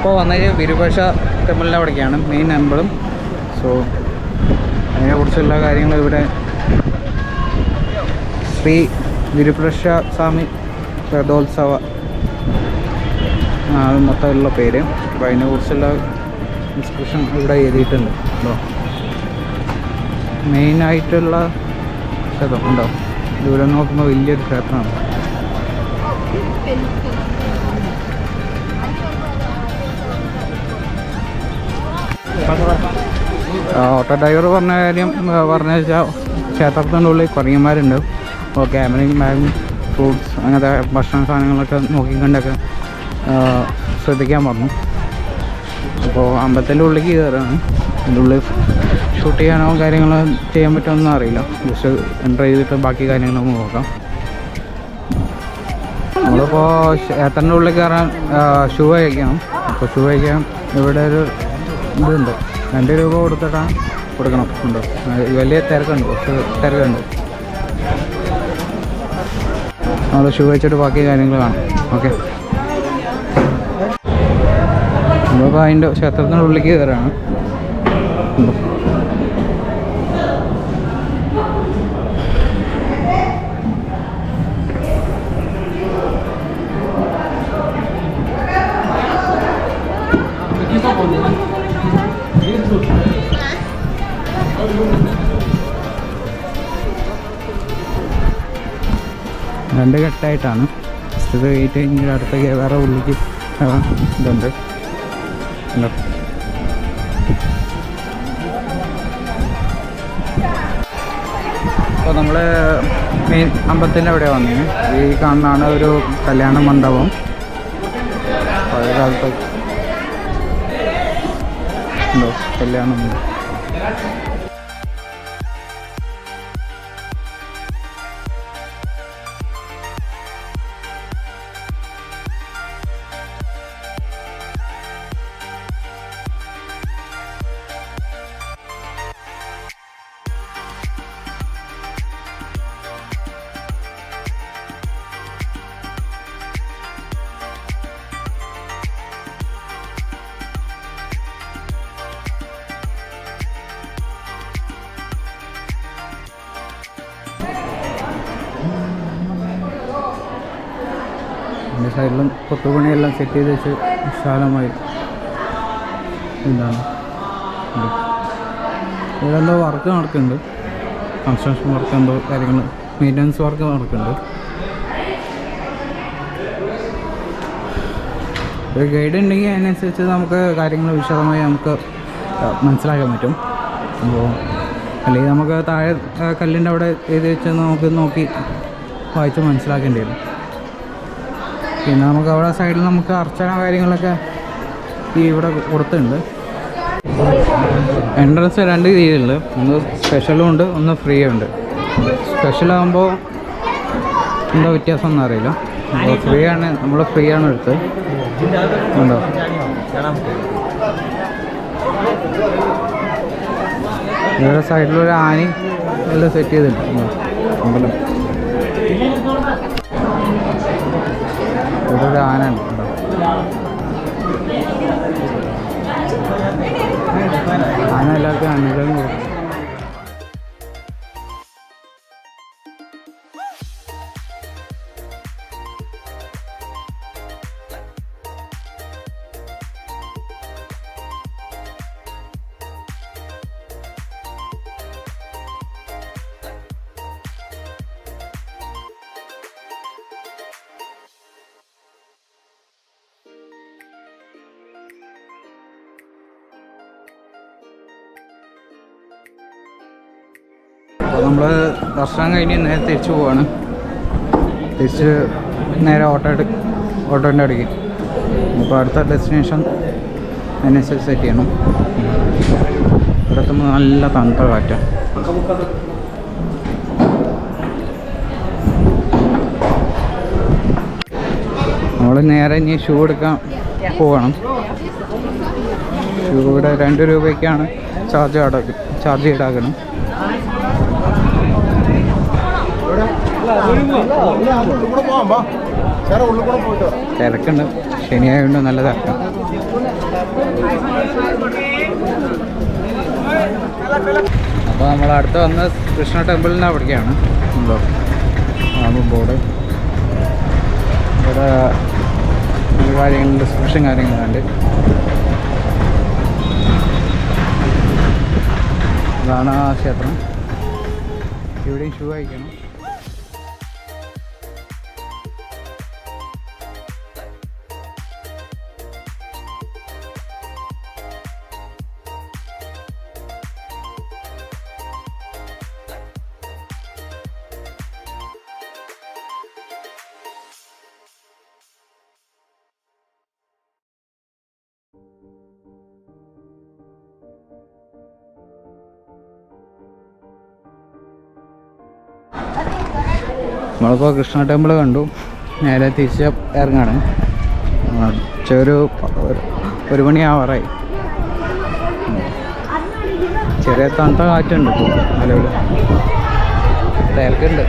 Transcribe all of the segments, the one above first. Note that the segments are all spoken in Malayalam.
നമ്മളിപ്പോൾ വന്നത് വിരൂപാക്ഷ ടെമ്പിളിൻ്റെ അവിടേക്കാണ് മെയിൻ ടെമ്പിളും. സോ അതിനെക്കുറിച്ചുള്ള കാര്യങ്ങൾ ഇവിടെ ശ്രീ വിരൂപാക്ഷ സ്വാമി രഥോത്സവ അത് മൊത്തമുള്ള പേര്. അപ്പോൾ അതിനെക്കുറിച്ചുള്ള ഇൻസ്ക്രിപ്ഷൻ ഇവിടെ എഴുതിയിട്ടുണ്ട്. ഉണ്ടോ മെയിനായിട്ടുള്ള ക്ഷേത്രം ഉണ്ടോ? ദൂരെ നോക്കുമ്പോൾ വലിയൊരു ക്ഷേത്രമാണ്. ഓട്ടോ ഡ്രൈവർ പറഞ്ഞ കാര്യം പറഞ്ഞു വെച്ചാൽ ക്ഷേത്രത്തിൻ്റെ ഉള്ളിൽ കുരങ്ങന്മാരുണ്ട്. അപ്പോൾ ക്യാമറയും ബാഗും ഫ്രൂട്ട്സ് അങ്ങനത്തെ ഭക്ഷണ സാധനങ്ങളൊക്കെ നോക്കിക്കൊണ്ടൊക്കെ ശ്രദ്ധിക്കാൻ പറഞ്ഞു. അപ്പോൾ അമ്പലത്തിൻ്റെ ഉള്ളിലേക്ക് കയറുകയാണ്. അതിൻ്റെ ഉള്ളിൽ ഷൂട്ട് ചെയ്യാനോ കാര്യങ്ങളോ ചെയ്യാൻ പറ്റുമെന്നൊന്നും അറിയില്ല. ജസ്റ്റ് എൻ്റർ ചെയ്തിട്ട് ബാക്കി കാര്യങ്ങളൊക്കെ നോക്കാം. നമ്മളിപ്പോൾ ക്ഷേത്രത്തിൻ്റെ ഉള്ളിൽ കയറാൻ ഷൂ അയക്കണം. അപ്പോൾ ഷൂ അയക്കാൻ ഇവിടെ ഒരു ഇതുണ്ട്, 2 രൂപ കൊടുക്കണം. ഉണ്ടോ വലിയ തിരക്കുണ്ട്, കുറച്ച് തിരക്കുണ്ട്. നമ്മൾ ഷൂ വെച്ചിട്ട് ബാക്കി കാര്യങ്ങൾ കാണാം. ഓക്കെ, നമ്മളിപ്പോൾ അതിൻ്റെ ക്ഷേത്രത്തിൻ്റെ ഉള്ളിലേക്ക് കയറാണ്. രണ്ട് ഘട്ടമായിട്ടാണ്. ഇത് കഴിഞ്ഞിട്ട് ഇങ്ങനെ അടുത്തേക്ക് വേറെ ഉള്ളിലേക്ക് ഇതുണ്ട്. അപ്പോൾ നമ്മൾ മെയിൻ അമ്പലത്തിൻ്റെ അവിടെ വന്നേ. ഈ കാണുന്നതാണ് ഒരു കല്യാണ മണ്ഡപം. പഴയ കാലത്ത് ഉണ്ടോ കല്യാണം. അതിൻ്റെ സൈഡിലും കൊത്തുപണിയെല്ലാം സെറ്റ് ചെയ്ത് വെച്ച് വിശാലമായി എന്താണ് ഇവിടെ എന്തോ വർക്ക് നടക്കുന്നുണ്ട്. കൺസ്ട്രക്ഷൻ വർക്ക് എന്തോ കാര്യങ്ങൾ, മെയിൻ്റനൻസ് വർക്ക് നടക്കുന്നുണ്ട്. ഒരു ഗൈഡ് ഉണ്ടെങ്കിൽ അതിനനുസരിച്ച് നമുക്ക് കാര്യങ്ങൾ വിശദമായി നമുക്ക് മനസ്സിലാക്കാൻ പറ്റും. അപ്പോൾ അല്ലെങ്കിൽ നമുക്ക് താഴെ കല്ലിൻ്റെ അവിടെ എഴുതി വെച്ച് നമുക്ക് നോക്കി വായിച്ച് മനസ്സിലാക്കേണ്ടി വരും. പിന്നെ നമുക്ക് അവിടെ സൈഡിൽ നമുക്ക് അർച്ചന കാര്യങ്ങളൊക്കെ ഈ ഇവിടെ കൊടുത്തിട്ടുണ്ട്. എൻട്രൻസ് 2 രീതിയിലുണ്ട്. ഒന്ന് സ്പെഷ്യലും ഉണ്ട്, ഒന്ന് ഫ്രീ ഉണ്ട്. സ്പെഷ്യലാകുമ്പോൾ എന്താ വ്യത്യാസം ഒന്നും അറിയില്ല. അപ്പോൾ ഫ്രീ ആണ്, നമ്മൾ ഫ്രീ ആണ് എടുത്തത്. ഉണ്ടോ ഇവിടെ സൈഡിലൊരു ആനയും എല്ലാം സെറ്റ് ചെയ്തിട്ടുണ്ട്. അമ്പലം ഇവിടെ ഒരു ആന ഉണ്ട്. ആന എല്ലാവർക്കും അനുഗ്രഹം കൊടുക്കും. അപ്പോൾ നമ്മൾ ദർശനം കഴിഞ്ഞ് നേരെ തിരിച്ചു പോവാണ്. തിരിച്ച് നേരെ ഓട്ടോൻ്റെ അടുക്ക്. അപ്പോൾ അടുത്ത ഡെസ്റ്റിനേഷൻ അതിനനുസരിച്ച് സെറ്റ് ചെയ്യണം. ഇവിടെ എത്തുമ്പോൾ നല്ല തണുത്ത കാറ്റാണ്. നമ്മൾ നേരെ ഇനി ഷൂ എടുക്കാൻ പോകണം. ഷൂ ഇവിടെ 2 രൂപയ്ക്കാണ് ചാർജ് ഈടാക്കണം. തിരക്കുണ്ട്, ശനിയായതുകൊണ്ട് നല്ല തിരക്കാണ്. അപ്പോൾ നമ്മൾ അടുത്ത് വന്ന് കൃഷ്ണ ടെമ്പിളിൻ്റെ അവിടേക്കാണ് ബോർഡ്. ഇവിടെ കാര്യങ്ങൾ ഡിസ്ക്രിപ്ഷൻ കാര്യങ്ങളുണ്ട്. ഇതാണ് ആ ക്ഷേത്രം. ഇവിടെയും ഷൂ അയക്കണം. നമ്മളിപ്പോൾ കൃഷ്ണ ടെമ്പിൾ കണ്ടു. നേരെ തിരിച്ച് ഇറങ്ങാണ്. ഒരു മണിയാവാറായി. ചെറിയ തണുത്ത കാറ്റുണ്ട് ഇപ്പോൾ നിലവിൽ. തിരക്കുണ്ട്.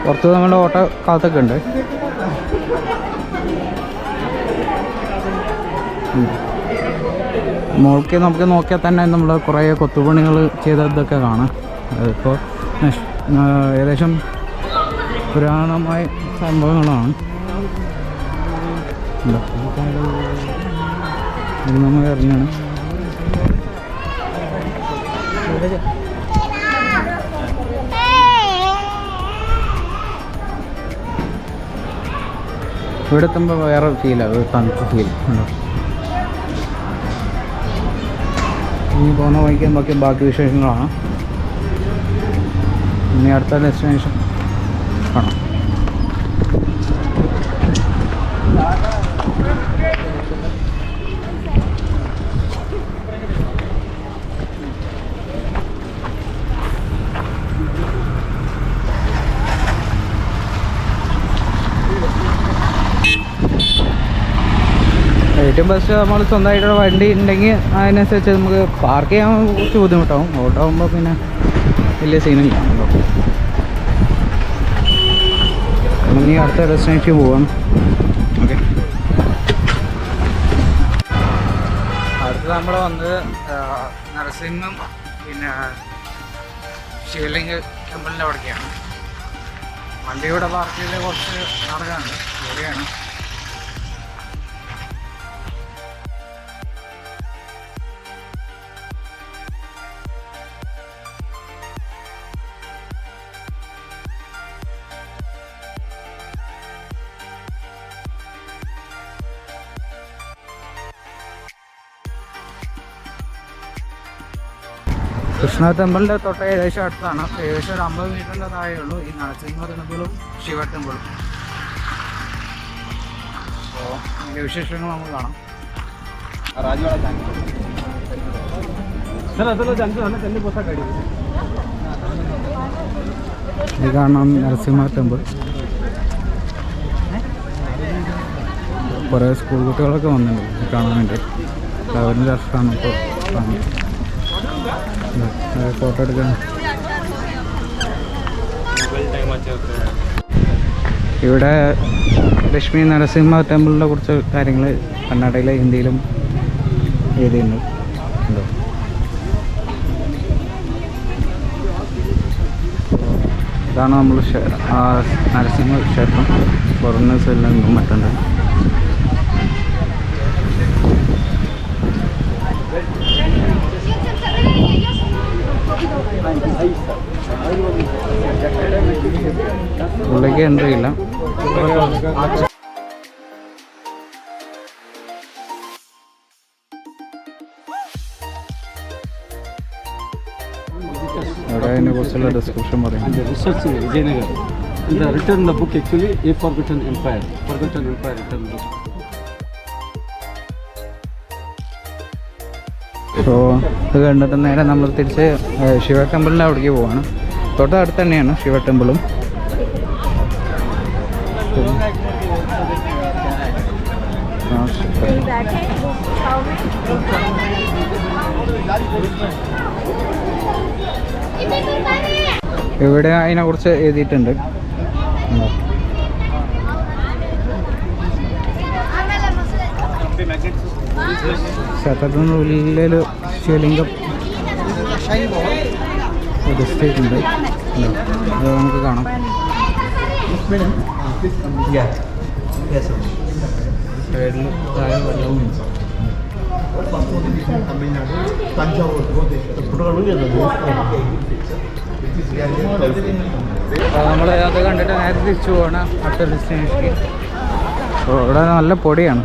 പുറത്ത് നമ്മുടെ ഓട്ടോ കാത്തൊക്കെ ഉണ്ട്. മോൾക്ക് നമുക്ക് നോക്കിയാൽ തന്നെ നമ്മൾ കുറേ കൊത്തുപണികൾ ചെയ്തതൊക്കെ കാണാം. അതിപ്പോൾ ഏകദേശം പുരാതനമായ സംഭവങ്ങളാണ്. നമ്മൾ ഇറങ്ങാണ്. ഇവിടെ എത്തുമ്പോൾ വേറെ ഫീലാണ്, ഒരു തണുപ്പ് ഫീൽ ഉണ്ടോ. ഇനി പോകുന്ന വഴിക്ക് ബാക്കി വിശേഷങ്ങളാണ്. ഇനി അടുത്ത ഡെസ്റ്റിനേഷൻ കാണാം. ഏറ്റവും ബെസ്റ്റ് നമ്മൾ സ്വന്തമായിട്ടുള്ള വണ്ടി ഉണ്ടെങ്കിൽ അതിനനുസരിച്ച് നമുക്ക് പാർക്ക് ചെയ്യാൻ കുറച്ച് ബുദ്ധിമുട്ടാവും. ഓട്ടോ ആകുമ്പോൾ പിന്നെ വലിയ സീനില്ല. ഇനി അടുത്ത ഡെസ്റ്റിനേഷൻ പോവാം. ഓക്കെ, അടുത്ത് നമ്മൾ വന്നത് നരസിംഹം പിന്നെ ശിവലിംഗ ടെമ്പിളിൻ്റെ അവിടേക്കാണ്. വണ്ടിയുടെ പാർക്ക് ചെയ്ത് കുറച്ച് നടക്കാനുണ്ട്. ശരിയാണ്. കൃഷ്ണ ടെമ്പിളിൻ്റെ തൊട്ട് ഏകദേശം അടുത്താണ്. ഏകദേശം ഒരു 50 മീറ്ററിൻ്റെ താഴെയുള്ളൂ ഈ നരസിംഹ ടെമ്പിളും ശിവ ടെമ്പിളും. അപ്പോൾ അതിൻ്റെ വിശേഷങ്ങൾ നമുക്ക് കാണാം. ഇത് കാണാം നരസിംഹ ടെമ്പിൾ. കുറേ സ്കൂൾ കുട്ടികളൊക്കെ വന്നിട്ടുണ്ട് കാണാൻ വേണ്ടി. അവരുടെ ദർശനമാണ് ഇപ്പോൾ കാണുന്നത്. ഫോട്ടോ എടുക്കണം. ഇവിടെ ലക്ഷ്മി നരസിംഹ ടെമ്പിളിനെ കുറിച്ച് കാര്യങ്ങൾ കർണാടകയിലെ ഹിന്ദിയിലും എഴുതിയിട്ടുണ്ട്. ഇതാണ് നമ്മൾ നരസിംഹ ക്ഷേത്രം. ഫോറിനേഴ്സ് എല്ലാം മറ്റുണ്ട്. ഉള്ളിലേക്ക് എൻട്രി ഇല്ല. ഇവിടെ അതിനെ കുറിച്ചുള്ള ഡിസ്ക്രിപ്ഷൻ പറയാം. സോ ഇത് കണ്ടിട്ട് നേരെ നമ്മൾ തിരിച്ച് ശിവ ടെമ്പിളിൻ്റെ അവിടേക്ക് പോവാണ്. തൊട്ടടുത്ത് തന്നെയാണ് ശിവ ടെമ്പിളും. ഇവിടെ അതിനെക്കുറിച്ച് എഴുതിയിട്ടുണ്ട്. ക്ഷേത്രത്തിൻ്റെ ഉള്ളിൽ ശിവലിംഗം പ്രതിഷ്ഠിച്ചിട്ടുണ്ട്. അത് നമുക്ക് കാണാം. സൈഡിൽ താഴെ വെള്ളവും നമ്മൾ അത് കണ്ടിട്ട് നേരെ തിരിച്ചു പോകണം അടുത്ത ഡെസ്റ്റിനേഷനിൽ. അപ്പോൾ ഇവിടെ നല്ല പൊടിയാണ്.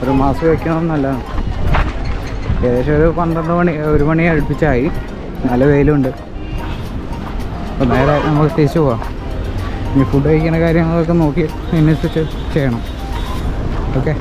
ഒരു മാസം വയ്ക്കണമെന്നല്ല, ഏകദേശം ഒരു 12 മണി 1 മണി അടുപ്പിച്ചായി. നല്ല വെയിലുണ്ട്. അപ്പോൾ നേരെ നമുക്ക് തിരിച്ചു പോവാം. ഇനി ഫുഡ് കഴിക്കുന്ന കാര്യങ്ങളൊക്കെ നോക്കി അതിനനുസരിച്ച് ചെയ്യണം. ഓക്കെ.